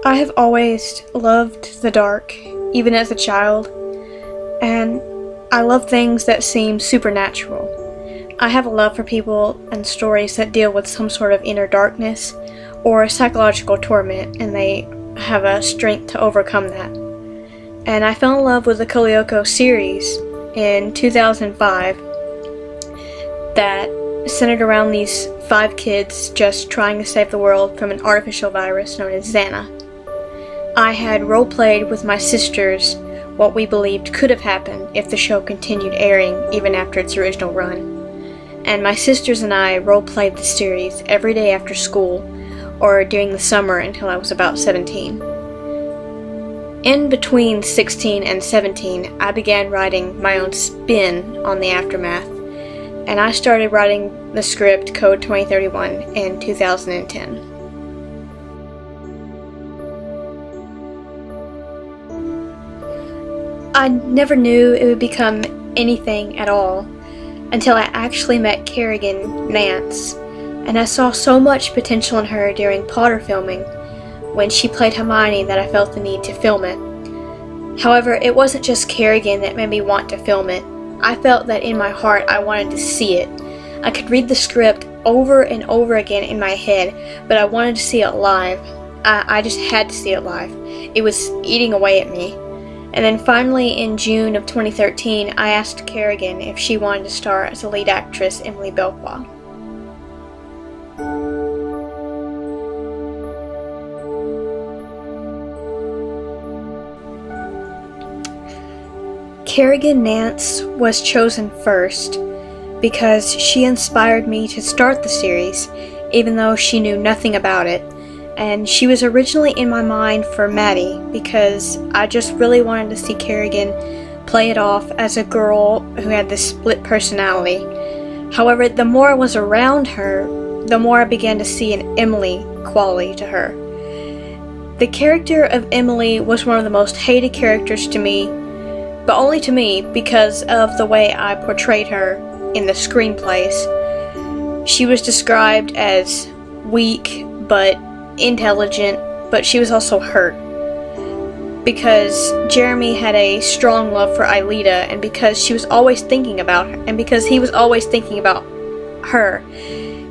I have always loved the dark, even as a child, and I love things that seem supernatural. I have a love for people and stories that deal with some sort of inner darkness or psychological torment, and they have a strength to overcome that. And I fell in love with the Coleoco series in 2005 that centered around these 5 kids just trying to save the world from an artificial virus known as Xana. I had role-played with my sisters what we believed could have happened if the show continued airing even after its original run. And my sisters and I role-played the series every day after school or during the summer until I was about 17. In between 16 and 17, I began writing my own spin on the aftermath, and I started writing the script Code 2031 in 2010. I never knew it would become anything at all until I actually met Kerrigan Nance, and I saw so much potential in her during Potter filming when she played Hermione that I felt the need to film it. However, it wasn't just Kerrigan that made me want to film it. I felt that in my heart I wanted to see it. I could read the script over and over again in my head, but I wanted to see it live. I just had to see it live. It was eating away at me. And then finally in June of 2013, I asked Kerrigan if she wanted to star as the lead actress Emily Belqua. Kerrigan Nance was chosen first because she inspired me to start the series, even though she knew nothing about it. And she was originally in my mind for Maddie because I just really wanted to see Kerrigan play it off as a girl who had this split personality. However, the more I was around her, the more I began to see an Emily quality to her. The character of Emily was one of the most hated characters to me, but only to me because of the way I portrayed her in the screenplays. She was described as weak but intelligent, but she was also hurt because Jeremy had a strong love for Aelita, and because she was always thinking about her, and because he was always thinking about her.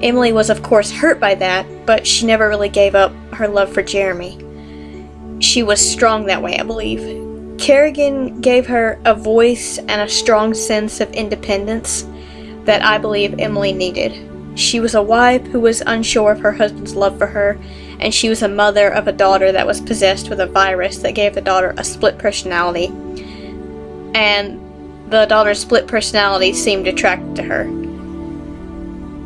Emily was of course hurt by that, but she never really gave up her love for Jeremy. She was strong that way, I believe. Kerrigan gave her a voice and a strong sense of independence that I believe Emily needed. She was a wife who was unsure of her husband's love for her, and she was a mother of a daughter that was possessed with a virus that gave the daughter a split personality. And the daughter's split personality seemed attracted to her.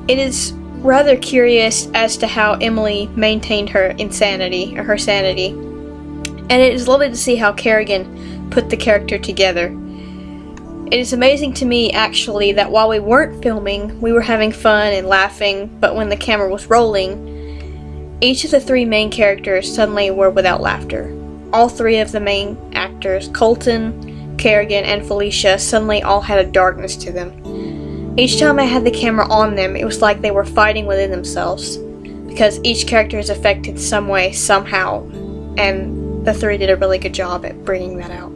It is rather curious as to how Emily maintained her insanity, or her sanity. And it is lovely to see how Kerrigan put the character together. It is amazing to me, actually, that while we weren't filming, we were having fun and laughing, but when the camera was rolling, each of the 3 main characters suddenly were without laughter. All 3 of the main actors, Colton, Kerrigan, and Felicia, suddenly all had a darkness to them. Each time I had the camera on them, it was like they were fighting within themselves, because each character is affected some way, somehow, and the 3 did a really good job at bringing that out.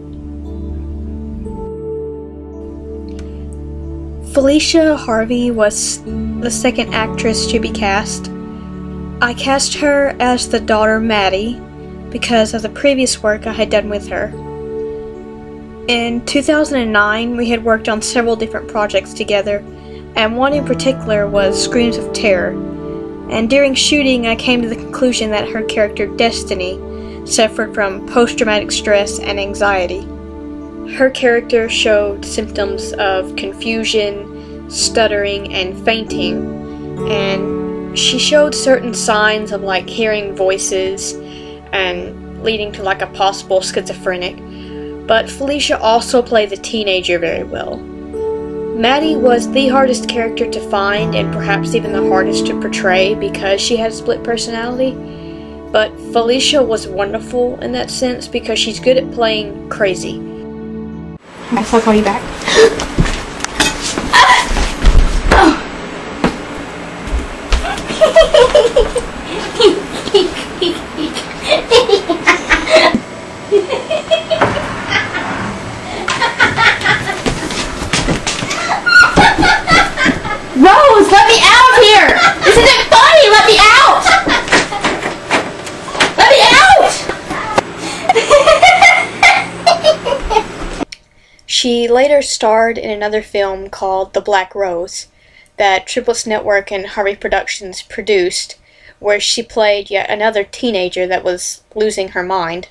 Felicia Harvey was the second actress to be cast. I cast her as the daughter Maddie because of the previous work I had done with her. In 2009, we had worked on several different projects together, and one in particular was Screams of Terror. And during shooting, I came to the conclusion that her character Destiny suffered from post-traumatic stress and anxiety. Her character showed symptoms of confusion, stuttering, and fainting, and she showed certain signs of like hearing voices and leading to like a possible schizophrenic. But Felicia also played the teenager very well. Maddie was the hardest character to find and perhaps even the hardest to portray because she had a split personality. But Felicia was wonderful in that sense because she's good at playing crazy. Max, I'll call you back. She later starred in another film called The Black Rose that Triplets Network and Harvey Productions produced, where she played yet another teenager that was losing her mind.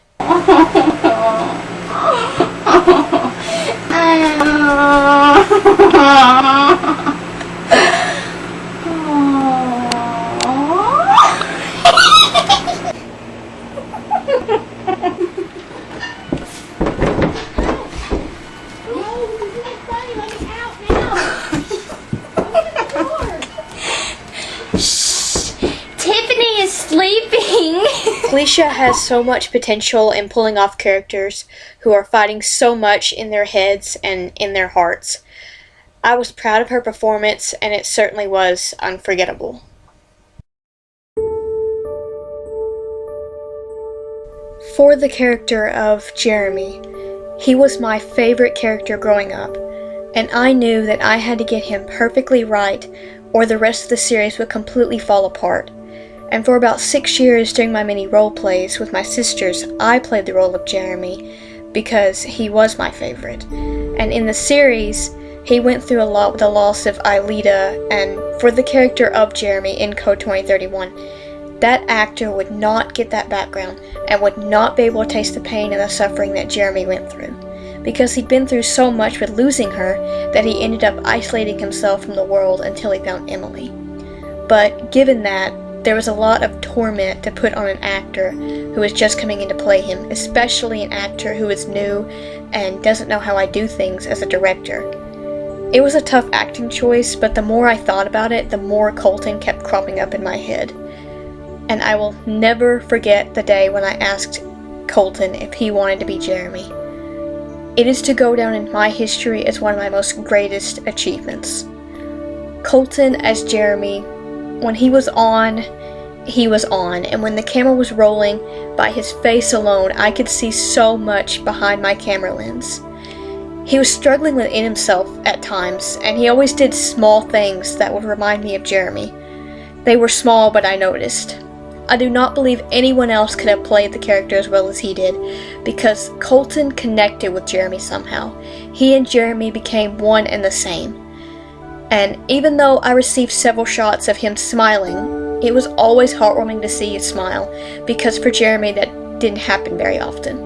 Tiffany is sleeping. Felicia has so much potential in pulling off characters who are fighting so much in their heads and in their hearts. I was proud of her performance, and it certainly was unforgettable. For the character of Jeremy, he was my favorite character growing up, and I knew that I had to get him perfectly right or the rest of the series would completely fall apart. And for about 6 years during my mini role plays with my sisters, I played the role of Jeremy because he was my favorite. And in the series, he went through a lot with the loss of Aelita, and for the character of Jeremy in Code 2031, that actor would not get that background and would not be able to taste the pain and the suffering that Jeremy went through, because he'd been through so much with losing her that he ended up isolating himself from the world until he found Emily. But given that, there was a lot of torment to put on an actor who is just coming in to play him, especially an actor who is new and doesn't know how I do things as a director. It was a tough acting choice, but the more I thought about it, the more Colton kept cropping up in my head. And I will never forget the day when I asked Colton if he wanted to be Jeremy. It is to go down in my history as one of my most greatest achievements. Colton as Jeremy, when he was on, and when the camera was rolling, by his face alone, I could see so much behind my camera lens. He was struggling within himself at times, and he always did small things that would remind me of Jeremy. They were small, but I noticed. I do not believe anyone else could have played the character as well as he did, because Colton connected with Jeremy somehow. He and Jeremy became one and the same. And even though I received several shots of him smiling, it was always heartwarming to see a smile, because for Jeremy that didn't happen very often.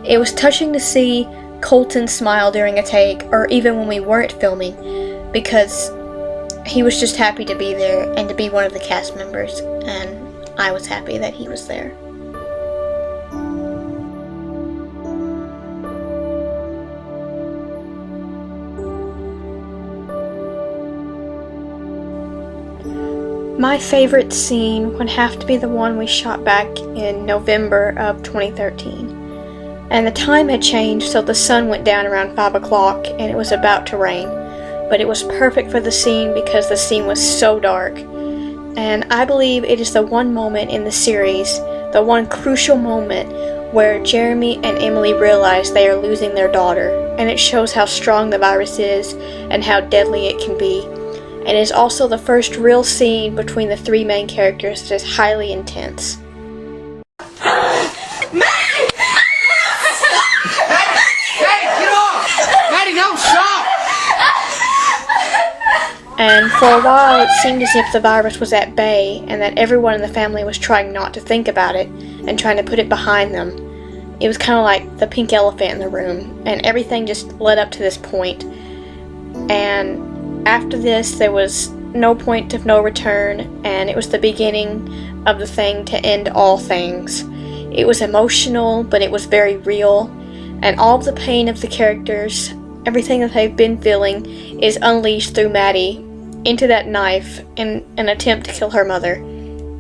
It was touching to see Colton smile during a take, or even when we weren't filming, because he was just happy to be there and to be one of the cast members, and I was happy that he was there. My favorite scene would have to be the one we shot back in November of 2013. And the time had changed, so the sun went down around 5 o'clock and it was about to rain. But it was perfect for the scene because the scene was so dark. And I believe it is the one moment in the series, the one crucial moment, where Jeremy and Emily realize they are losing their daughter, and it shows how strong the virus is and how deadly it can be. And it is also the first real scene between the three main characters that is highly intense. And for a while, it seemed as if the virus was at bay and that everyone in the family was trying not to think about it and trying to put it behind them. It was kind of like the pink elephant in the room, and everything just led up to this point. And after this, there was no point of no return, and it was the beginning of the thing to end all things. It was emotional, but it was very real, and all of the pain of the characters, everything that they've been feeling, is unleashed through Maddie into that knife in an attempt to kill her mother.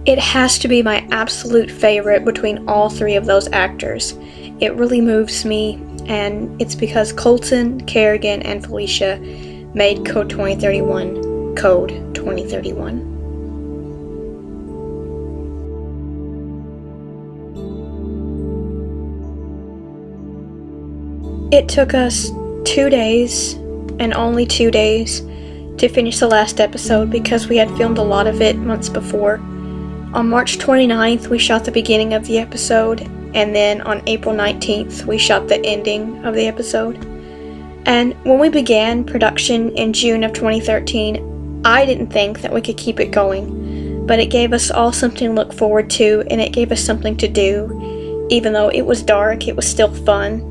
It has to be my absolute favorite between all three of those actors. It really moves me, and it's because Colton, Kerrigan, and Felicia made Code 2031 Code 2031. It took us 2 days, and only 2 days, to finish the last episode because we had filmed a lot of it months before. On March 29th, we shot the beginning of the episode, and then on April 19th, we shot the ending of the episode. And when we began production in June of 2013, I didn't think that we could keep it going, but it gave us all something to look forward to, and it gave us something to do. Even though it was dark, it was still fun,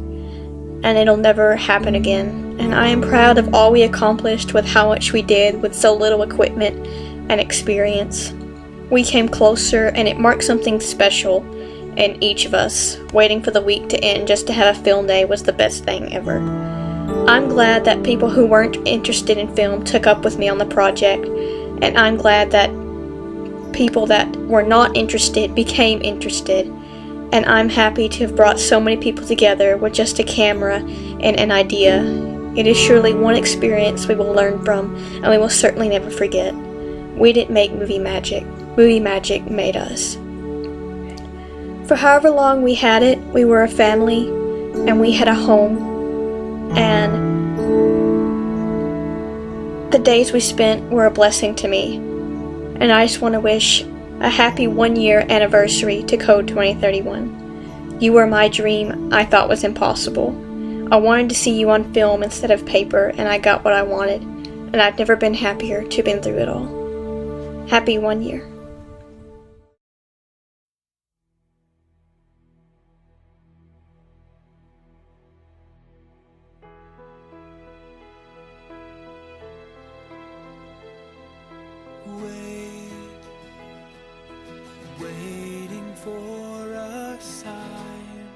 and it'll never happen again. And I am proud of all we accomplished with how much we did with so little equipment and experience. We came closer, and it marked something special in each of us. Waiting for the week to end just to have a film day was the best thing ever. I'm glad that people who weren't interested in film took up with me on the project, and I'm glad that people that were not interested became interested, and I'm happy to have brought so many people together with just a camera and an idea. It is surely one experience we will learn from, and we will certainly never forget. We didn't make movie magic made us. For however long we had it, we were a family, and we had a home, and the days we spent were a blessing to me. And I just want to wish a happy 1-year anniversary to Code 2031. You were my dream I thought was impossible. I wanted to see you on film instead of paper, and I got what I wanted, and I've never been happier to have been through it all. Happy 1 year. Waiting for a sign,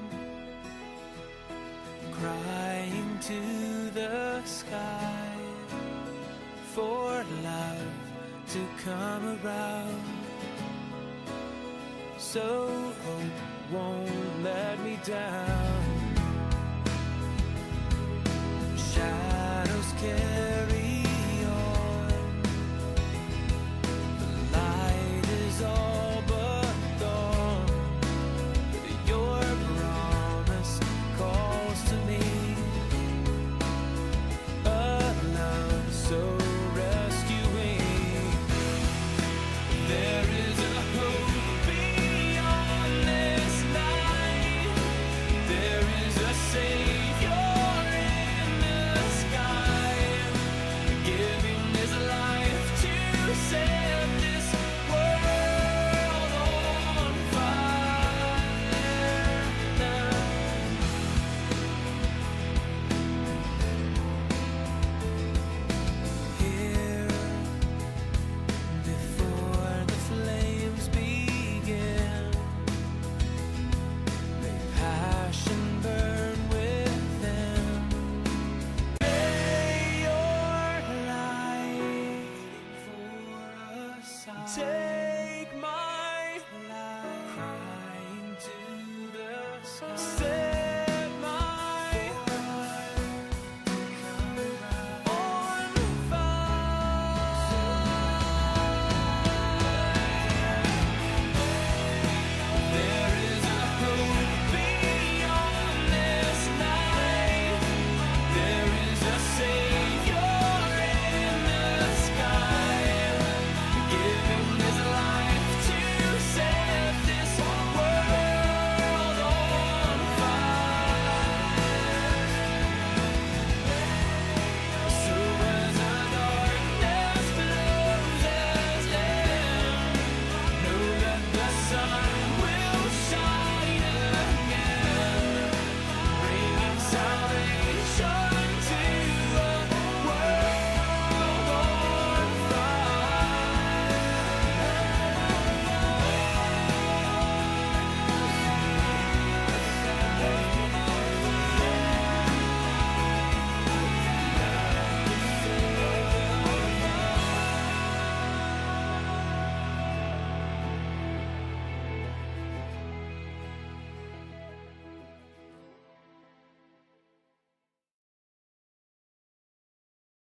crying to the sky for love to come around, so hope won't let me down. Shadows can